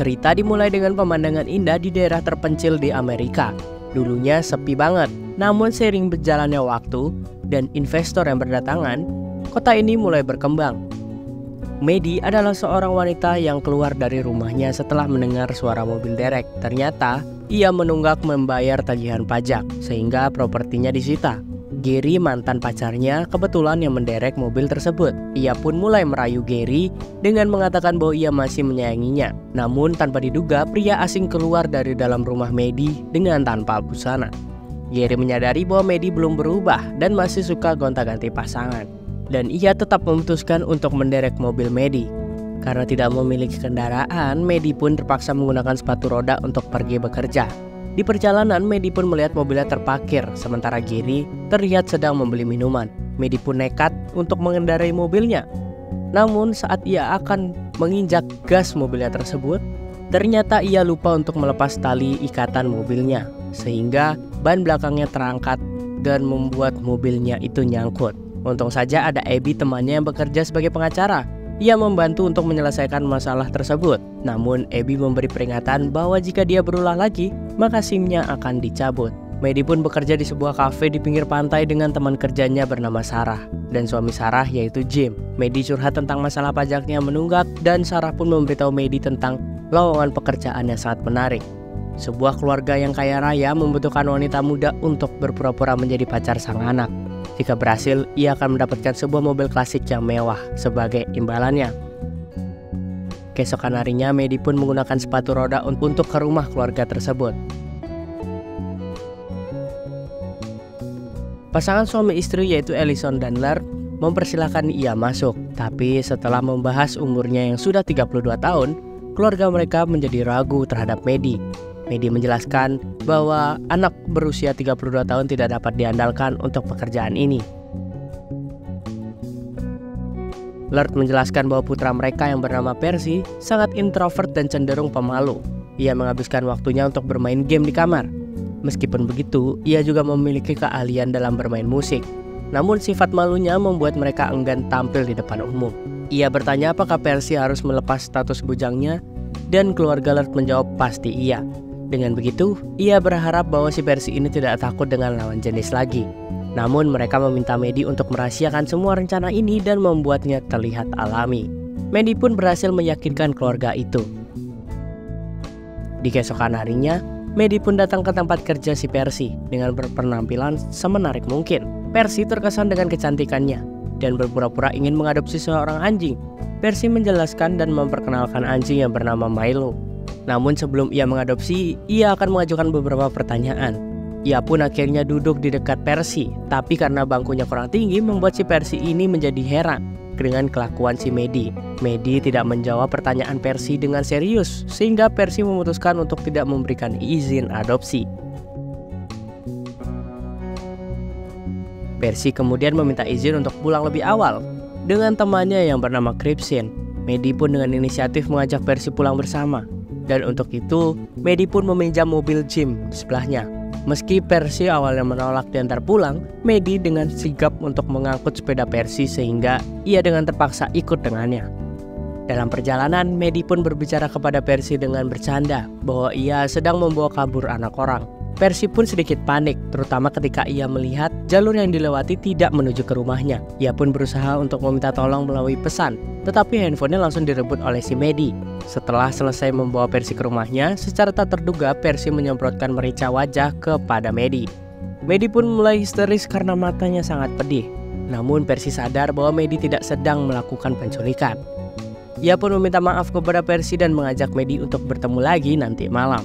Cerita dimulai dengan pemandangan indah di daerah terpencil di Amerika. Dulunya sepi banget, namun seiring berjalannya waktu dan investor yang berdatangan, kota ini mulai berkembang. Maddie adalah seorang wanita yang keluar dari rumahnya setelah mendengar suara mobil derek. Ternyata, ia menunggak membayar tagihan pajak, sehingga propertinya disita. Gary, mantan pacarnya, kebetulan yang menderek mobil tersebut. Ia pun mulai merayu Gary dengan mengatakan bahwa ia masih menyayanginya. Namun tanpa diduga, pria asing keluar dari dalam rumah Maddie dengan tanpa busana. Gary menyadari bahwa Maddie belum berubah dan masih suka gonta-ganti pasangan. Dan ia tetap memutuskan untuk menderek mobil Maddie. Karena tidak memiliki kendaraan, Maddie pun terpaksa menggunakan sepatu roda untuk pergi bekerja. Di perjalanan, Maddie pun melihat mobilnya terparkir, sementara Gary terlihat sedang membeli minuman. Maddie pun nekat untuk mengendarai mobilnya. Namun saat ia akan menginjak gas mobilnya tersebut, ternyata ia lupa untuk melepas tali ikatan mobilnya, sehingga ban belakangnya terangkat dan membuat mobilnya itu nyangkut. Untung saja ada Abby, temannya yang bekerja sebagai pengacara. Ia membantu untuk menyelesaikan masalah tersebut. Namun Abby memberi peringatan bahwa jika dia berulah lagi, maka SIM-nya akan dicabut. Maddie pun bekerja di sebuah kafe di pinggir pantai dengan teman kerjanya bernama Sarah dan suami Sarah yaitu Jim. Maddie curhat tentang masalah pajaknya yang menunggak dan Sarah pun memberitahu Maddie tentang lowongan pekerjaan yang sangat menarik. Sebuah keluarga yang kaya raya membutuhkan wanita muda untuk berpura-pura menjadi pacar sang anak. Jika berhasil, ia akan mendapatkan sebuah mobil klasik yang mewah sebagai imbalannya. Keesokan harinya, Maddie pun menggunakan sepatu roda untuk ke rumah keluarga tersebut. Pasangan suami istri yaitu Ellison dan Laird mempersilahkan ia masuk. Tapi setelah membahas umurnya yang sudah 32 tahun, keluarga mereka menjadi ragu terhadap Maddie. Maddie menjelaskan bahwa anak berusia 32 tahun tidak dapat diandalkan untuk pekerjaan ini. Laird menjelaskan bahwa putra mereka yang bernama Percy sangat introvert dan cenderung pemalu. Ia menghabiskan waktunya untuk bermain game di kamar. Meskipun begitu, ia juga memiliki keahlian dalam bermain musik. Namun sifat malunya membuat mereka enggan tampil di depan umum. Ia bertanya apakah Percy harus melepas status bujangnya, dan keluarga Laird menjawab pasti iya. Dengan begitu, ia berharap bahwa si Percy ini tidak takut dengan lawan jenis lagi. Namun mereka meminta Maddie untuk merahasiakan semua rencana ini dan membuatnya terlihat alami. Maddie pun berhasil meyakinkan keluarga itu. Di keesokan harinya, Maddie pun datang ke tempat kerja si Percy dengan berpenampilan semenarik mungkin. Percy terkesan dengan kecantikannya dan berpura-pura ingin mengadopsi seorang anjing. Percy menjelaskan dan memperkenalkan anjing yang bernama Milo. Namun sebelum ia mengadopsi, ia akan mengajukan beberapa pertanyaan. Ia pun akhirnya duduk di dekat Percy, tapi karena bangkunya kurang tinggi membuat si Percy ini menjadi heran dengan kelakuan si Maddie. Maddie tidak menjawab pertanyaan Percy dengan serius, sehingga Percy memutuskan untuk tidak memberikan izin adopsi. Percy kemudian meminta izin untuk pulang lebih awal dengan temannya yang bernama Crimson. Maddie pun dengan inisiatif mengajak Percy pulang bersama. Dan untuk itu, Maddie pun meminjam mobil Jim di sebelahnya. Meski Percy awalnya menolak diantar pulang, Maddie dengan sigap untuk mengangkut sepeda Percy sehingga ia dengan terpaksa ikut dengannya. Dalam perjalanan, Maddie pun berbicara kepada Percy dengan bercanda bahwa ia sedang membawa kabur anak orang. Percy pun sedikit panik, terutama ketika ia melihat jalur yang dilewati tidak menuju ke rumahnya. Ia pun berusaha untuk meminta tolong melalui pesan, tetapi handphonenya langsung direbut oleh si Maddie. Setelah selesai membawa Percy ke rumahnya, secara tak terduga Percy menyemprotkan merica wajah kepada Maddie. Maddie pun mulai histeris karena matanya sangat pedih. Namun Percy sadar bahwa Maddie tidak sedang melakukan penculikan. Ia pun meminta maaf kepada Percy dan mengajak Maddie untuk bertemu lagi nanti malam.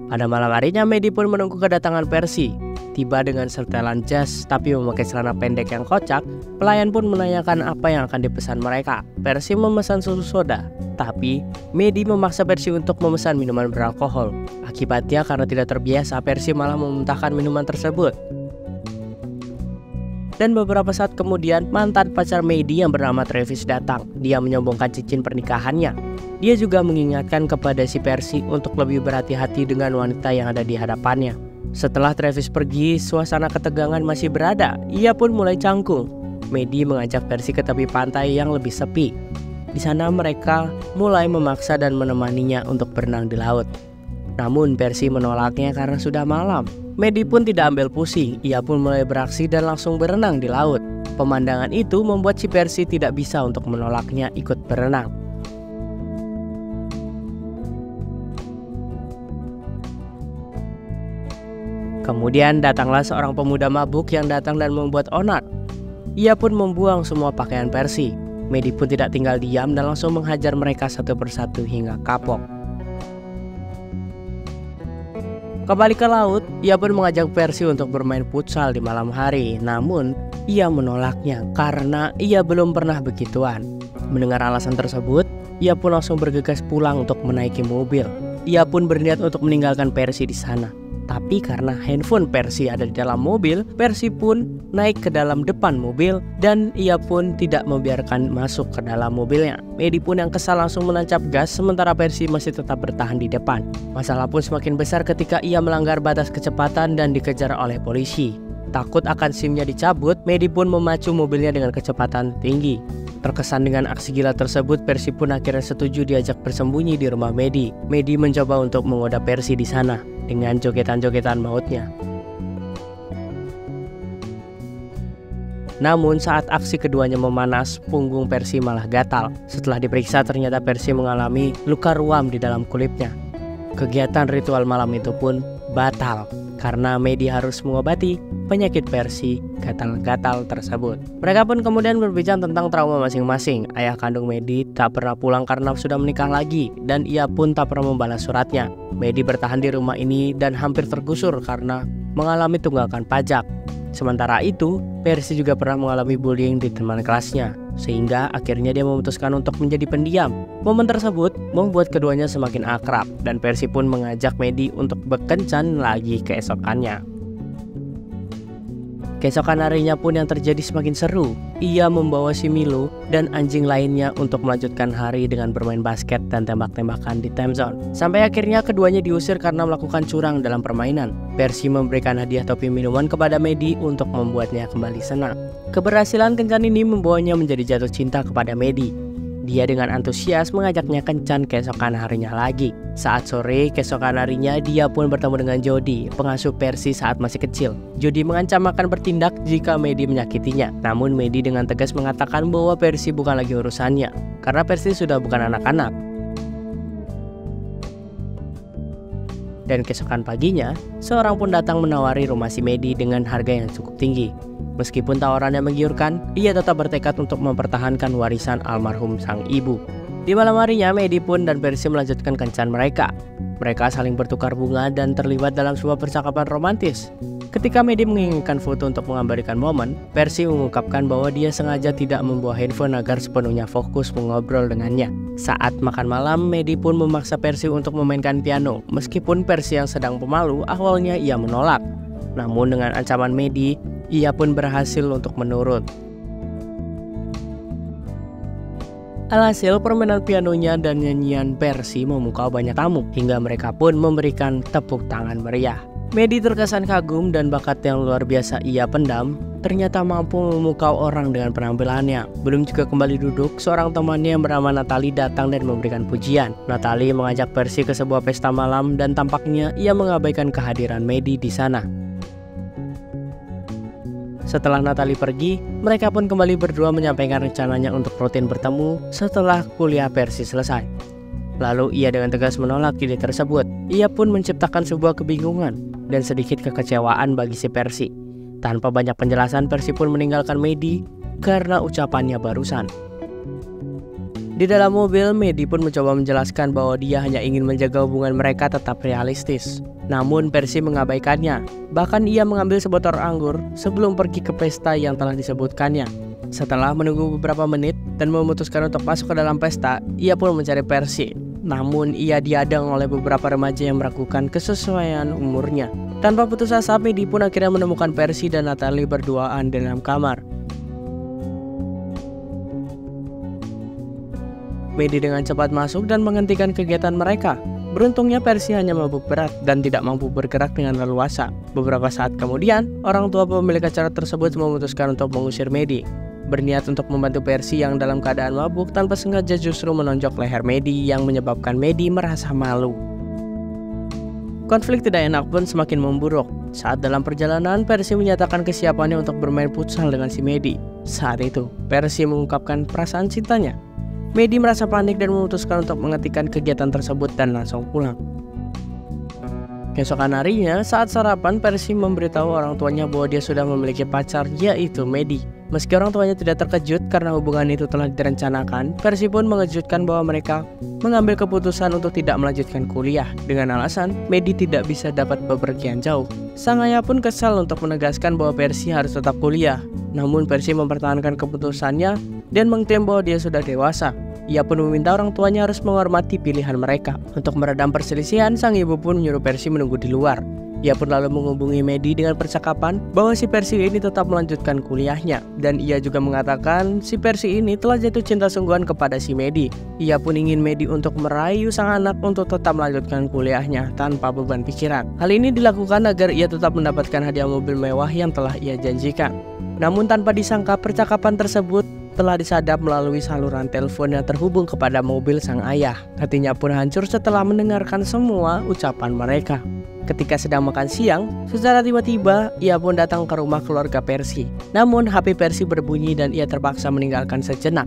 Pada malam harinya, Maddie pun menunggu kedatangan Percy. Tiba dengan setelan jas tapi memakai celana pendek yang kocak, pelayan pun menanyakan apa yang akan dipesan mereka. Percy memesan susu soda, tapi Maddie memaksa Percy untuk memesan minuman beralkohol. Akibatnya karena tidak terbiasa, Percy malah memuntahkan minuman tersebut. Dan beberapa saat kemudian, mantan pacar Maddie yang bernama Travis datang. Dia menyombongkan cincin pernikahannya. Dia juga mengingatkan kepada si Percy untuk lebih berhati-hati dengan wanita yang ada di hadapannya. Setelah Travis pergi, suasana ketegangan masih berada. Ia pun mulai canggung. Maddie mengajak Percy ke tepi pantai yang lebih sepi. Di sana mereka mulai memaksa dan menemaninya untuk berenang di laut. Namun Percy menolaknya karena sudah malam. Maddie pun tidak ambil pusing, ia pun mulai beraksi dan langsung berenang di laut. Pemandangan itu membuat si Percy tidak bisa untuk menolaknya ikut berenang. Kemudian datanglah seorang pemuda mabuk yang datang dan membuat onar. Ia pun membuang semua pakaian Percy. Maddie pun tidak tinggal diam dan langsung menghajar mereka satu persatu hingga kapok. Kembali ke laut, ia pun mengajak Percy untuk bermain futsal di malam hari. Namun, ia menolaknya karena ia belum pernah begituan. Mendengar alasan tersebut, ia pun langsung bergegas pulang untuk menaiki mobil. Ia pun berniat untuk meninggalkan Percy di sana. Tapi karena handphone Percy ada di dalam mobil, Percy pun naik ke dalam depan mobil dan ia pun tidak membiarkan masuk ke dalam mobilnya. Maddie pun yang kesal langsung menancap gas sementara Percy masih tetap bertahan di depan. Masalah pun semakin besar ketika ia melanggar batas kecepatan dan dikejar oleh polisi. Takut akan SIM-nya dicabut, Maddie pun memacu mobilnya dengan kecepatan tinggi. Terkesan dengan aksi gila tersebut, Percy pun akhirnya setuju diajak bersembunyi di rumah Maddie. Maddie mencoba untuk menggoda Percy di sana dengan jogetan-jogetan mautnya. Namun saat aksi keduanya memanas, punggung Percy malah gatal. Setelah diperiksa ternyata Percy mengalami luka ruam di dalam kulitnya. Kegiatan ritual malam itu pun batal karena Maddie harus mengobati penyakit Percy gatal-gatal tersebut. Mereka pun kemudian berbicara tentang trauma masing-masing. Ayah kandung Maddie tak pernah pulang karena sudah menikah lagi dan ia pun tak pernah membalas suratnya. Maddie bertahan di rumah ini dan hampir tergusur karena mengalami tunggakan pajak. Sementara itu, Percy juga pernah mengalami bullying di teman kelasnya, sehingga akhirnya dia memutuskan untuk menjadi pendiam. Momen tersebut membuat keduanya semakin akrab, dan Percy pun mengajak Maddie untuk berkencan lagi keesokannya. Keesokan harinya pun yang terjadi semakin seru. Ia membawa si Milo dan anjing lainnya untuk melanjutkan hari dengan bermain basket dan tembak-tembakan di time zone. Sampai akhirnya keduanya diusir karena melakukan curang dalam permainan. Percy memberikan hadiah topi minuman kepada Maddie untuk membuatnya kembali senang. Keberhasilan kencan ini membawanya menjadi jatuh cinta kepada Maddie. Dia dengan antusias mengajaknya kencan keesokan harinya lagi. Saat sore keesokan harinya dia pun bertemu dengan Jody, pengasuh Percy saat masih kecil. Jody mengancam akan bertindak jika Maddie menyakitinya. Namun Maddie dengan tegas mengatakan bahwa Percy bukan lagi urusannya, karena Percy sudah bukan anak-anak. Dan keesokan paginya, seorang pun datang menawari rumah si Maddie dengan harga yang cukup tinggi. Meskipun tawarannya menggiurkan, ia tetap bertekad untuk mempertahankan warisan almarhum sang ibu. Di malam harinya, Maddie pun dan Percy melanjutkan kencan mereka. Mereka saling bertukar bunga dan terlibat dalam sebuah percakapan romantis. Ketika Maddie menginginkan foto untuk mengabadikan momen, Percy mengungkapkan bahwa dia sengaja tidak membawa handphone agar sepenuhnya fokus mengobrol dengannya. Saat makan malam, Maddie pun memaksa Percy untuk memainkan piano. Meskipun Percy yang sedang pemalu, awalnya ia menolak. Namun dengan ancaman Maddie, ia pun berhasil untuk menurut. Alhasil permainan pianonya dan nyanyian Percy memukau banyak tamu, hingga mereka pun memberikan tepuk tangan meriah. Maddie terkesan kagum dan bakat yang luar biasa ia pendam ternyata mampu memukau orang dengan penampilannya. Belum juga kembali duduk, seorang temannya yang bernama Natalie datang dan memberikan pujian. Natalie mengajak Percy ke sebuah pesta malam dan tampaknya ia mengabaikan kehadiran Maddie di sana. Setelah Natalie pergi, mereka pun kembali berdua menyampaikan rencananya untuk rutin bertemu setelah kuliah Percy selesai. Lalu ia dengan tegas menolak ide tersebut. Ia pun menciptakan sebuah kebingungan dan sedikit kekecewaan bagi si Percy. Tanpa banyak penjelasan, Percy pun meninggalkan Maddie karena ucapannya barusan. Di dalam mobil, Maddie pun mencoba menjelaskan bahwa dia hanya ingin menjaga hubungan mereka tetap realistis. Namun Percy mengabaikannya. Bahkan ia mengambil sebotol anggur sebelum pergi ke pesta yang telah disebutkannya. Setelah menunggu beberapa menit dan memutuskan untuk masuk ke dalam pesta, ia pun mencari Percy. Namun ia dihadang oleh beberapa remaja yang meragukan kesesuaian umurnya. Tanpa putus asa, Maddie pun akhirnya menemukan Percy dan Natalie berduaan di dalam kamar. Maddie dengan cepat masuk dan menghentikan kegiatan mereka. Beruntungnya Percy hanya mabuk berat dan tidak mampu bergerak dengan leluasa. Beberapa saat kemudian, orang tua pemilik acara tersebut memutuskan untuk mengusir Maddie. berniat untuk membantu Percy yang dalam keadaan mabuk tanpa sengaja justru menonjok leher Maddie yang menyebabkan Maddie merasa malu. Konflik tidak enak pun semakin memburuk. Saat dalam perjalanan, Percy menyatakan kesiapannya untuk bermain futsal dengan si Maddie. Saat itu, Percy mengungkapkan perasaan cintanya. Maddie merasa panik dan memutuskan untuk menghentikan kegiatan tersebut dan langsung pulang. Keesokan harinya, saat sarapan, Percy memberitahu orang tuanya bahwa dia sudah memiliki pacar, yaitu Maddie. Meski orang tuanya tidak terkejut karena hubungan itu telah direncanakan, Percy pun mengejutkan bahwa mereka mengambil keputusan untuk tidak melanjutkan kuliah dengan alasan Maddie tidak bisa dapat bepergian jauh. Sang ayah pun kesal untuk menegaskan bahwa Percy harus tetap kuliah. Namun Percy mempertahankan keputusannya dan mengklaim bahwa dia sudah dewasa. Ia pun meminta orang tuanya harus menghormati pilihan mereka. Untuk meredam perselisihan, sang ibu pun menyuruh Percy menunggu di luar. Ia pun lalu menghubungi Maddie dengan percakapan bahwa si Percy ini tetap melanjutkan kuliahnya. Dan ia juga mengatakan si Percy ini telah jatuh cinta sungguhan kepada si Maddie. Ia pun ingin Maddie untuk merayu sang anak untuk tetap melanjutkan kuliahnya tanpa beban pikiran. Hal ini dilakukan agar ia tetap mendapatkan hadiah mobil mewah yang telah ia janjikan. Namun tanpa disangka percakapan tersebut telah disadap melalui saluran telepon yang terhubung kepada mobil sang ayah. Hatinya pun hancur setelah mendengarkan semua ucapan mereka. Ketika sedang makan siang, secara tiba-tiba ia pun datang ke rumah keluarga Percy. Namun HP Percy berbunyi dan ia terpaksa meninggalkan sejenak.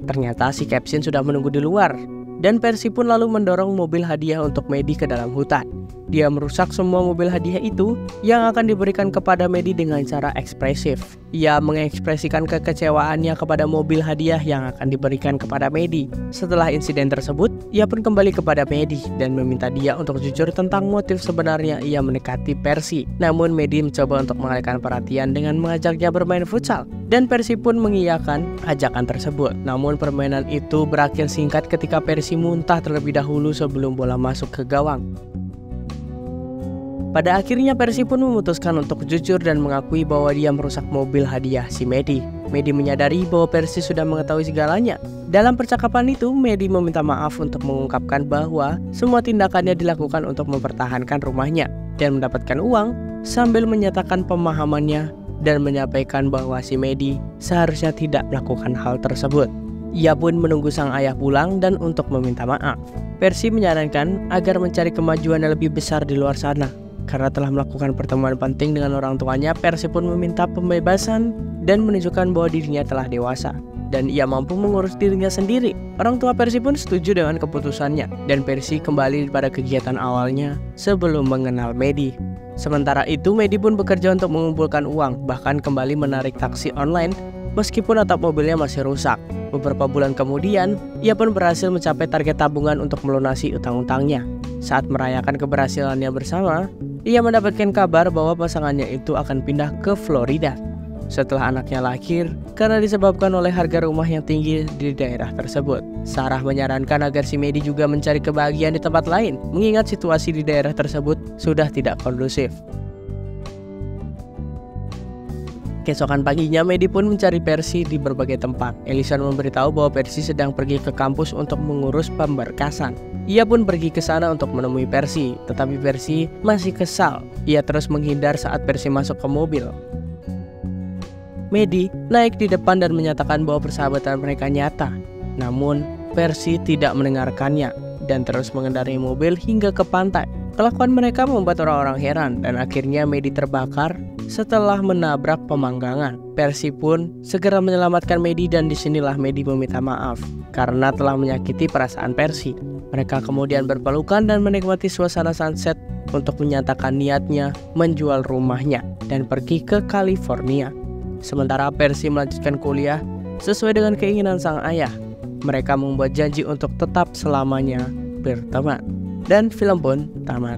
Ternyata si Captain sudah menunggu di luar. Dan Percy pun lalu mendorong mobil hadiah untuk Maddie ke dalam hutan. Dia merusak semua mobil hadiah itu yang akan diberikan kepada Maddie dengan cara ekspresif. Ia mengekspresikan kekecewaannya kepada mobil hadiah yang akan diberikan kepada Maddie. Setelah insiden tersebut, ia pun kembali kepada Maddie dan meminta dia untuk jujur tentang motif sebenarnya ia mendekati Percy. Namun Maddie mencoba untuk mengalihkan perhatian dengan mengajaknya bermain futsal. Dan Percy pun mengiyakan ajakan tersebut. Namun permainan itu berakhir singkat ketika Percy muntah terlebih dahulu sebelum bola masuk ke gawang. Pada akhirnya Percy pun memutuskan untuk jujur dan mengakui bahwa dia merusak mobil hadiah si Maddie. Maddie menyadari bahwa Percy sudah mengetahui segalanya. Dalam percakapan itu, Maddie meminta maaf untuk mengungkapkan bahwa semua tindakannya dilakukan untuk mempertahankan rumahnya dan mendapatkan uang, sambil menyatakan pemahamannya dan menyampaikan bahwa si Maddie seharusnya tidak melakukan hal tersebut. Ia pun menunggu sang ayah pulang dan untuk meminta maaf. Percy menyarankan agar mencari kemajuan yang lebih besar di luar sana. Karena telah melakukan pertemuan penting dengan orang tuanya, Percy pun meminta pembebasan dan menunjukkan bahwa dirinya telah dewasa dan ia mampu mengurus dirinya sendiri. Orang tua Percy pun setuju dengan keputusannya dan Percy kembali pada kegiatan awalnya sebelum mengenal Maddie. Sementara itu, Maddie pun bekerja untuk mengumpulkan uang, bahkan kembali menarik taksi online meskipun atap mobilnya masih rusak. Beberapa bulan kemudian, ia pun berhasil mencapai target tabungan untuk melunasi utang-utangnya. Saat merayakan keberhasilannya bersama, ia mendapatkan kabar bahwa pasangannya itu akan pindah ke Florida setelah anaknya lahir karena disebabkan oleh harga rumah yang tinggi di daerah tersebut. Sarah menyarankan agar si Maddie juga mencari kebahagiaan di tempat lain, mengingat situasi di daerah tersebut sudah tidak kondusif. Keesokan paginya, Maddie pun mencari Percy di berbagai tempat. Ellison memberitahu bahwa Percy sedang pergi ke kampus untuk mengurus pemberkasan. Ia pun pergi ke sana untuk menemui Percy, tetapi Percy masih kesal. Ia terus menghindar saat Percy masuk ke mobil. Maddie naik di depan dan menyatakan bahwa persahabatan mereka nyata. Namun, Percy tidak mendengarkannya dan terus mengendarai mobil hingga ke pantai. Kelakuan mereka membuat orang-orang heran dan akhirnya Maddie terbakar setelah menabrak pemanggangan. Percy pun segera menyelamatkan Maddie dan disinilah Maddie meminta maaf karena telah menyakiti perasaan Percy. Mereka kemudian berpelukan dan menikmati suasana sunset untuk menyatakan niatnya menjual rumahnya dan pergi ke California. Sementara Percy melanjutkan kuliah sesuai dengan keinginan sang ayah. Mereka membuat janji untuk tetap selamanya berteman. Dan film pun tamat.